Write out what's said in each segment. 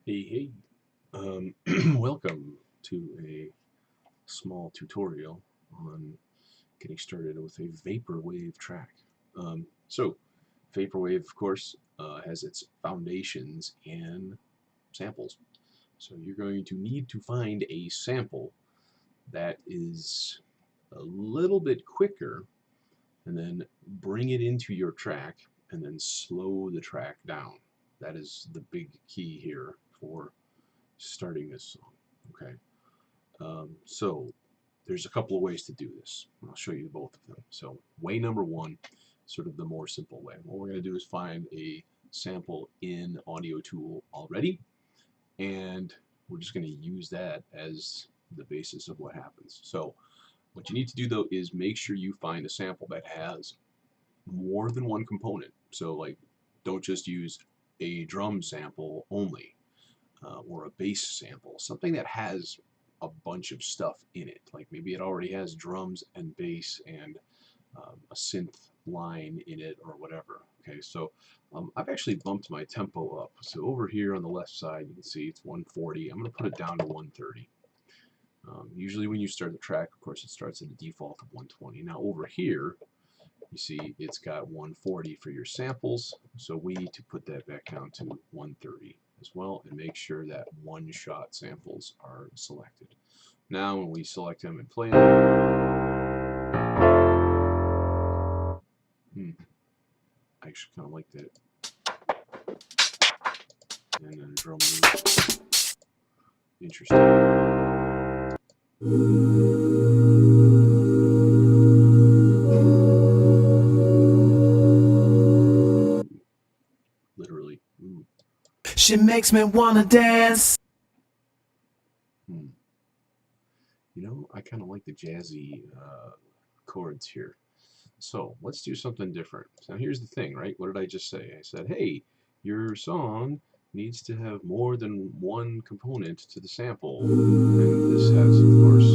Hey, welcome to a small tutorial on getting started with a vaporwave track. So, vaporwave, of course, has its foundations in samples. So you're going to need to find a sample that is a little bit quicker, and then bring it into your track, and then slow the track down. That is the big key here for starting this song. Okay, so there's a couple of ways to do this. I'll show you both of them. So way number one, sort of the more simple way. What we're going to do is find a sample in Audiotool already, and we're just going to use that as the basis of what happens. So what you need to do though is make sure you find a sample that has more than one component. So like, don't just use a drum sample only. Or a bass sample, something that has a bunch of stuff in it. Like maybe it already has drums and bass and a synth line in it or whatever. Okay, so I've actually bumped my tempo up. So over here on the left side, you can see it's 140. I'm going to put it down to 130. Usually when you start the track, of course, it starts at a default of 120. Now over here, you see it's got 140 for your samples, so we need to put that back down to 130 as well, and make sure that one-shot samples are selected. Now when we select them and play them, I actually kind of like that. And then drum loop. Interesting. Literally. She makes me wanna dance. You know, I kind of like the jazzy chords here. So let's do something different. So here's the thing, right? What did I just say? I said, hey, your song needs to have more than one component to the sample. And this has, of course,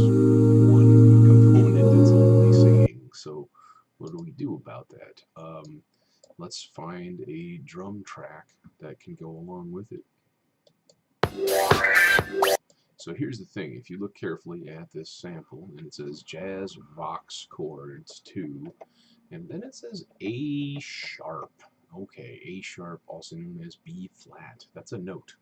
one component that's only singing. So what do we do about that? Let's find a drum track that can go along with it. So here's the thing, if you look carefully at this sample, and it says jazz vox chords 2, and then it says A sharp. Okay, A sharp, also known as B flat. That's a note.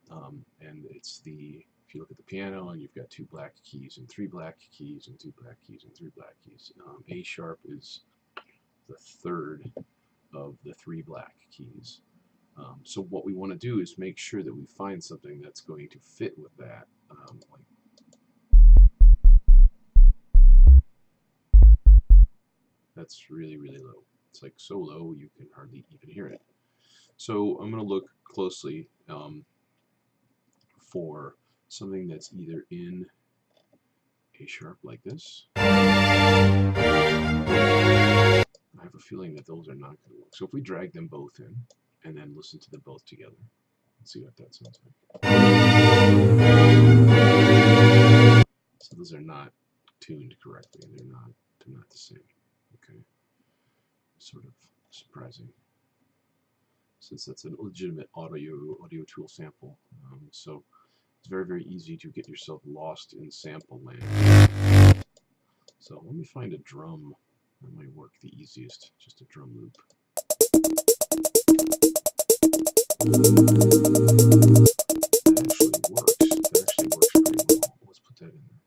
And it's the, if you look at the piano, and you've got 2 black keys and 3 black keys and 2 black keys and 3 black keys. A sharp is the third of the 3 black keys. So what we want to do is make sure that we find something that's going to fit with that. That's really, really low. It's like so low you can hardly even hear it. So I'm going to look closely for something that's either in A sharp like this. I have a feeling that those are not going to work. So if we drag them both in, and then listen to them both together. Let's see what that sounds like. So those are not tuned correctly. They're not the same. Okay. Sort of surprising, since that's a legitimate Audiotool sample. So it's very, very easy to get yourself lost in sample land. So let me find a drum that might work the easiest. Just a drum loop. That actually works. That actually works pretty well. Let's put that in there.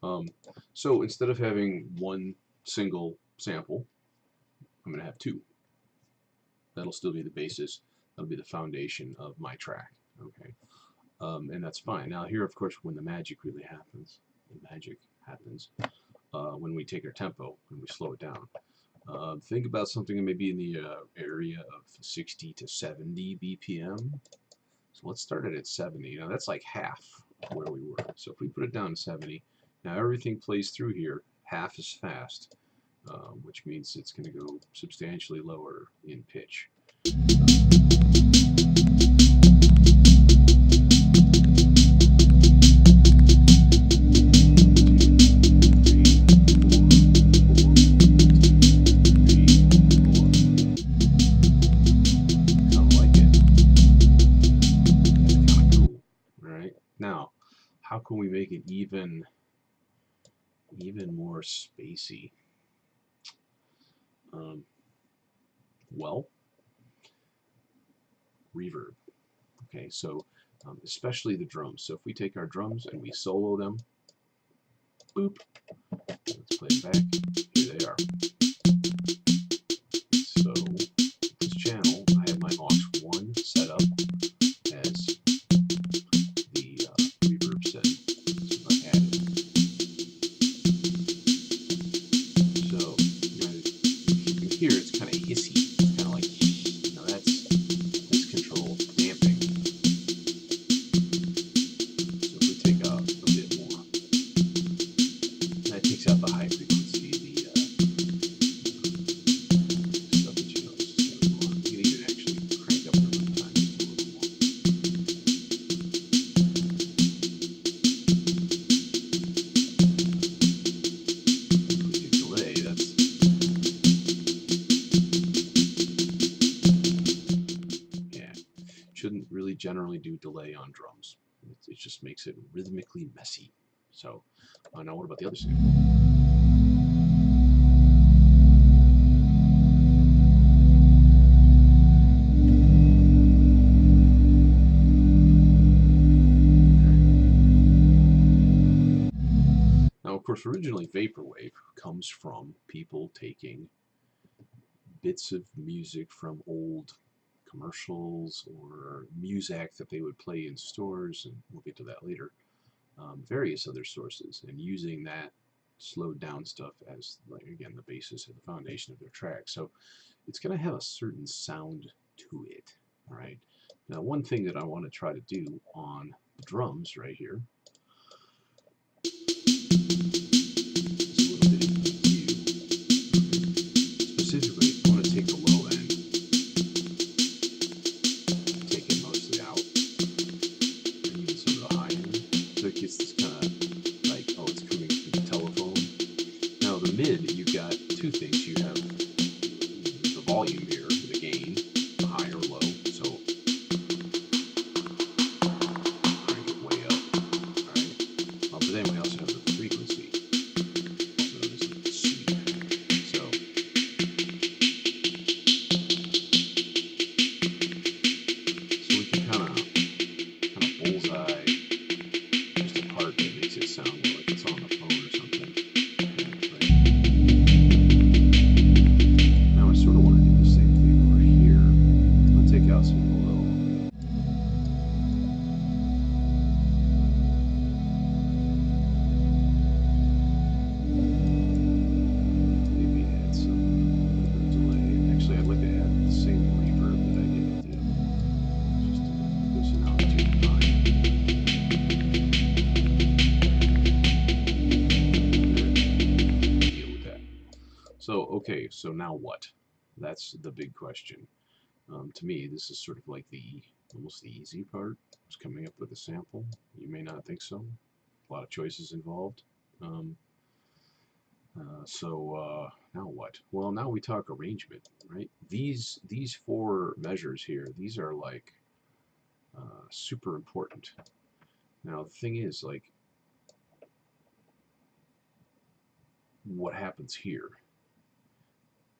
All right, so instead of having one single sample, I'm going to have 2. That'll still be the basis. That'll be the foundation of my track. Okay, and that's fine. Now here, of course, when the magic really happens, when we take our tempo and we slow it down. Think about something maybe in the area of 60 to 70 BPM. So let's start it at 70. Now that's like half of where we were. So if we put it down to 70, now everything plays through here half as fast, which means it's going to go substantially lower in pitch. can we make it even more spacey? Well, reverb. Okay, so especially the drums. So if we take our drums and we solo them, boop. Let's play them back. Here they are. So this channel, I have my aux 1 set up as the reverb setting. So if I add it. So you can hear it's kind of hissy. It's kind of like, you know, that's control damping. So if we take out a bit more, that takes out the high frequency, the stuff that you notice is going on. You can even actually crank up the runtime just a little more. If we do delay, that's shouldn't really generally do delay on drums. It just makes it rhythmically messy. So now what about the other sample? Now, of course, originally vaporwave comes from people taking bits of music from old commercials or music that they would play in stores, and we'll get to that later, various other sources, and using that slowed down stuff as, like, again, the basis of the foundation of their track. So it's going to have a certain sound to it. All right. Now, one thing that I want to try to do on the drums right here is a little bit of EQ. Specifically, I want to take the low end, take it mostly out, and even some of the high end. So it gets this kind of like, oh, it's coming through the telephone. Now, the mid, you've got two things. You have the volume here, the gain, high or low. So crank it way up. All right. But then we also have the frequency. So notice the sweep. So we can kind of bullseye just a part that makes it sound more like it's on the phone or something. Now I sort of want to do the same thing over here. I'll take out some of the low. Maybe add some delay. Actually, I'd like to add the same reverb that I did with the other one. Just to loosen out the time. Deal with that. So, okay, so now what? That's the big question. To me, this is sort of like almost the easy part. It's coming up with a sample. You may not think so. A lot of choices involved. Now what? Well, now we talk arrangement, right? These four measures here, these are like super important. Now the thing is, like, what happens here?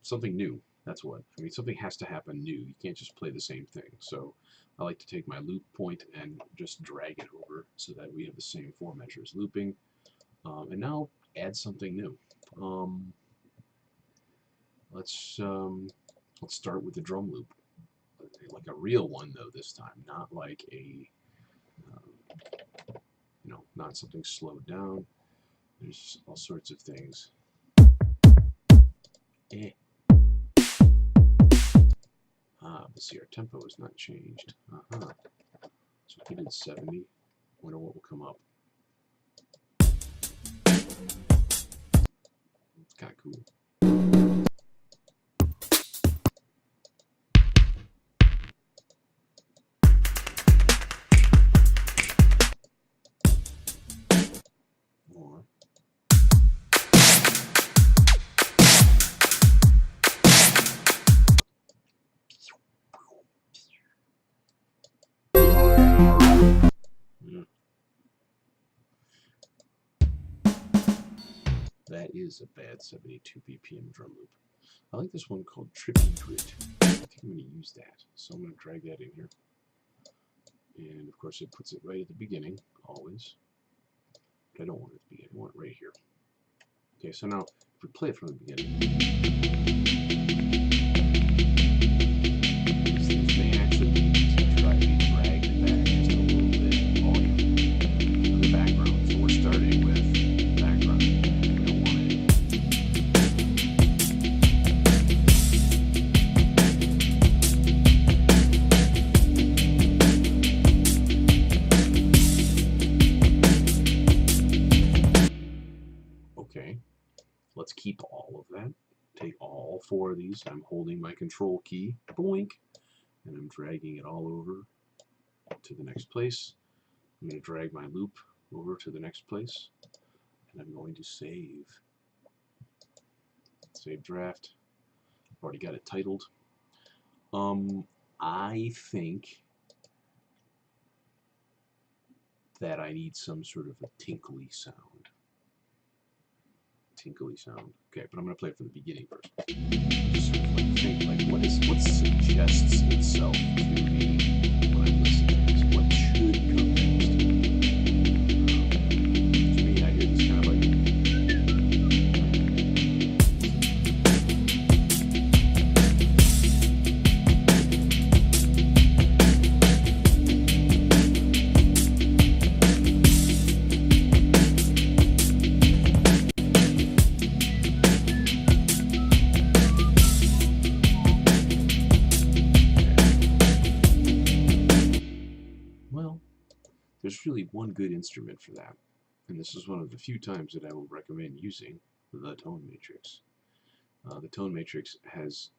Something new. That's what. I mean, something has to happen new. You can't just play the same thing. So I like to take my loop point and just drag it over so that we have the same four measures looping. And now add something new. Let's start with the drum loop, like a real one though this time, not like a not something slowed down. There's all sorts of things. But see, our tempo is not changed. So if we did 70, wonder what will come up. It's kind of cool. is a bad 72 BPM drum loop. I like this one called Trippy Grit. I think I'm going to use that. So I'm going to drag that in here. And of course it puts it right at the beginning, always. But I don't want it at the beginning, I want it right here. Okay, so now if we play it from the beginning, these things may actually need to try to be dragged back just a little bit volume in the background. So we're starting with the background. We don't want it. Okay, let's keep all of that. Take all 4 of these. I'm holding my control key, boink, and I'm dragging it all over to the next place. I'm going to drag my loop over to the next place, and I'm going to save. Save draft. I've already got it titled. I think that I need some sort of a tinkly sound. Tinkly sound. Okay, but I'm going to play it from the beginning first. Just sort of like think, like what suggests itself to me when I'm listening to this? What should come next? To me, I hear this kind of like. Well, there's really one good instrument for that, and this is one of the few times that I will recommend using the tone matrix. The tone matrix has,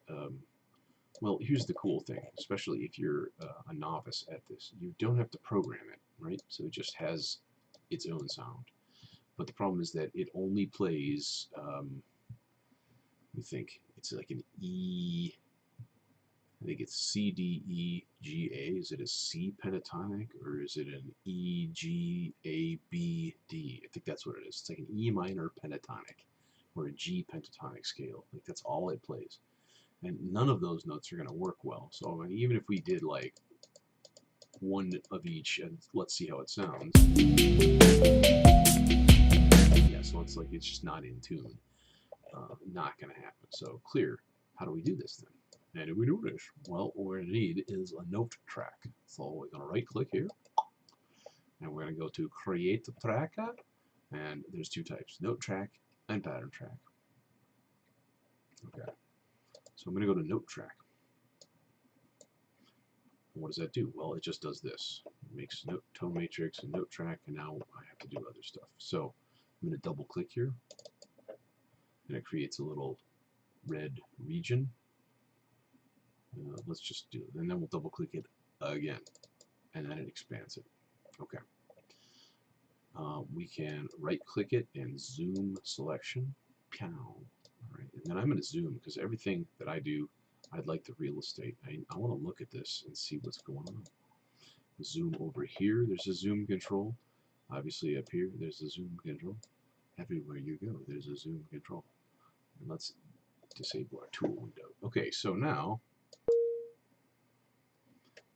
well, here's the cool thing, especially if you're a novice at this. You don't have to program it, right? So it just has its own sound. But the problem is that it only plays, you think, it's like an E, I think it's C, D, E, G, A. Is it a C pentatonic or is it an E, G, A, B, D? I think that's what it is. It's like an E minor pentatonic or a G pentatonic scale. Like that's all it plays. And none of those notes are going to work well. So I mean, even if we did like one of each and let's see how it sounds. Yeah, so it's like it's just not in tune. Not going to happen. So clear. How do we do this then? How do we do this? Well, what we're going to need is a note track. So we're going to right click here and we're going to go to create the track, and there's 2 types, note track and pattern track. Okay, so I'm going to go to note track. And what does that do? Well, it just does this. It makes note, tone matrix and note track, and now I have to do other stuff. So I'm going to double click here and it creates a little red region. Let's just do it, and then we'll double click it again, and then it expands it. Okay. We can right click it and zoom selection. Pow. All right, and then I'm going to zoom because everything that I do, I'd like the real estate. I want to look at this and see what's going on. Zoom over here, there's a zoom control. Obviously up here, there's a zoom control. Everywhere you go, there's a zoom control. And let's disable our tool window. Okay, so now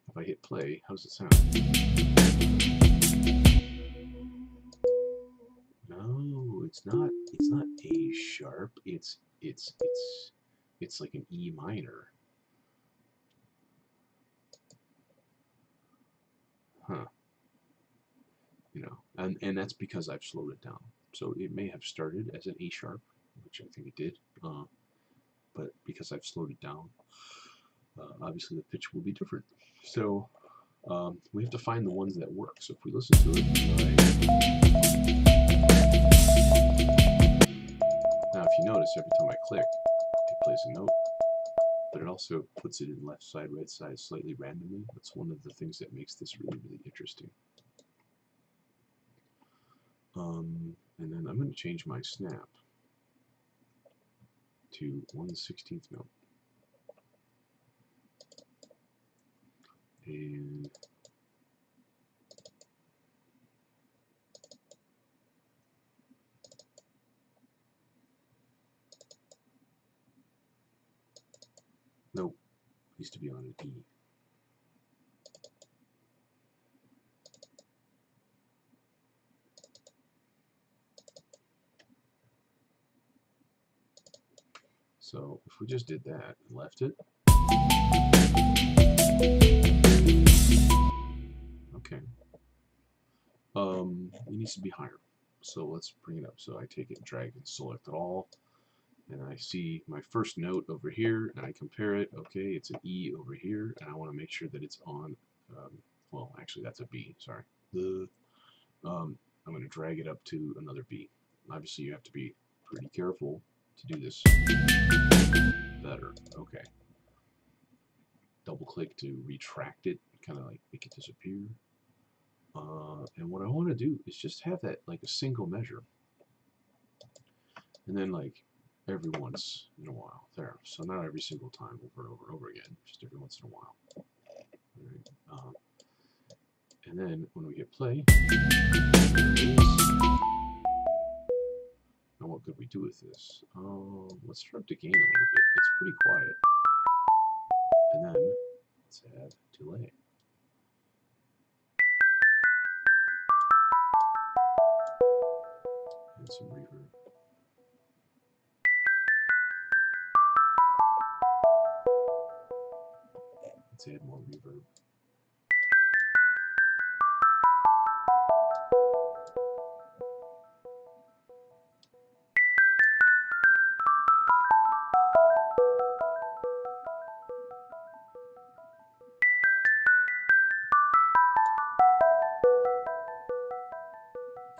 if I hit play, how does it sound? No, it's not A sharp. It's like an E minor. Huh. You know, and that's because I've slowed it down. So it may have started as an A sharp, which I think it did. But because I've slowed it down, obviously the pitch will be different. So we have to find the ones that work. So if we listen to it, now if you notice, every time I click, it plays a note, but it also puts it in left side, right side slightly randomly. That's one of the things that makes this really, really interesting. And then I'm going to change my snap to 1/16 note. And needs to be on an E. So if we just did that and left it, okay, it needs to be higher. So let's bring it up. So I take it and drag and select it all, and I see my first note over here, and I compare it. Okay, it's an E over here, and I want to make sure that it's on. Well, actually, that's a B. Sorry. I'm going to drag it up to another B. Obviously, you have to be pretty careful to do this better. Okay. Double click to retract it, kind of like make it disappear. And what I want to do is just have that like a single measure. And then like every once in a while. There. So not every single time over and over and over again, just every once in a while. All right. And then when we hit play, there it is. Now what could we do with this? Let's start to gain a little bit. It's pretty quiet. And then let's add delay. And some reverb. Let's add more reverb.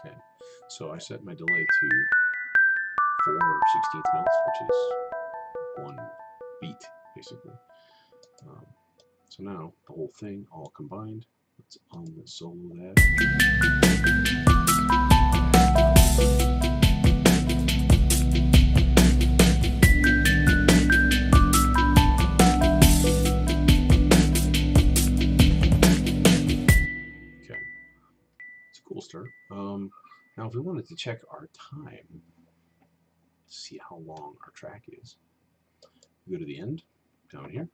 Okay, so I set my delay to 4/16 notes, which is one beat, basically. So now the whole thing all combined. Let's unsolo that. Okay, it's a cool start. Now if we wanted to check our time, see how long our track is, you go to the end, down here,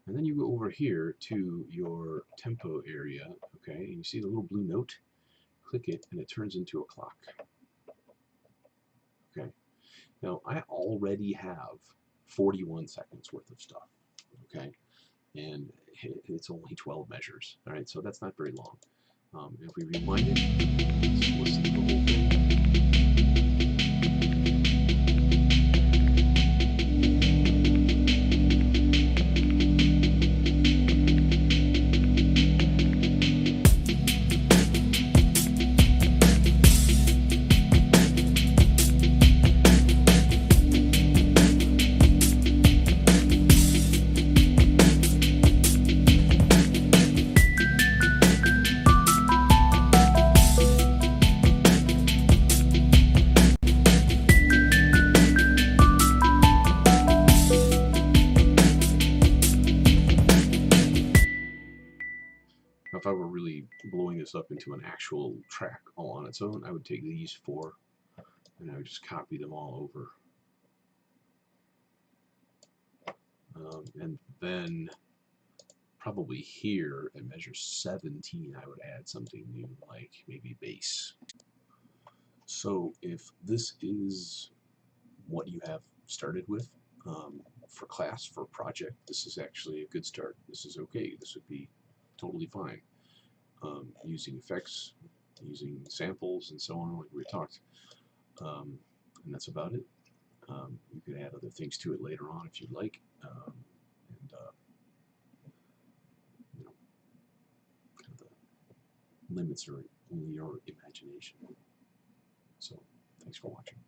and then you go over here to your tempo area, okay, and you see the little blue note, click it, and it turns into a clock. Okay, now I already have 41 seconds worth of stuff, okay, and it's only 12 measures, all right, so that's not very long. If we rewind it, let's listen to the whole thing. Now, if I were really blowing this up into an actual track all on its own, I would take these four and I would just copy them all over. And then probably here at measure 17, I would add something new, like maybe bass. So if this is what you have started with for class, for project, this is actually a good start. This is okay. This would be totally fine. Using effects, using samples, and so on, like we talked. And that's about it. You could add other things to it later on if you'd like. You know, kind of the limits are only your imagination. So, thanks for watching.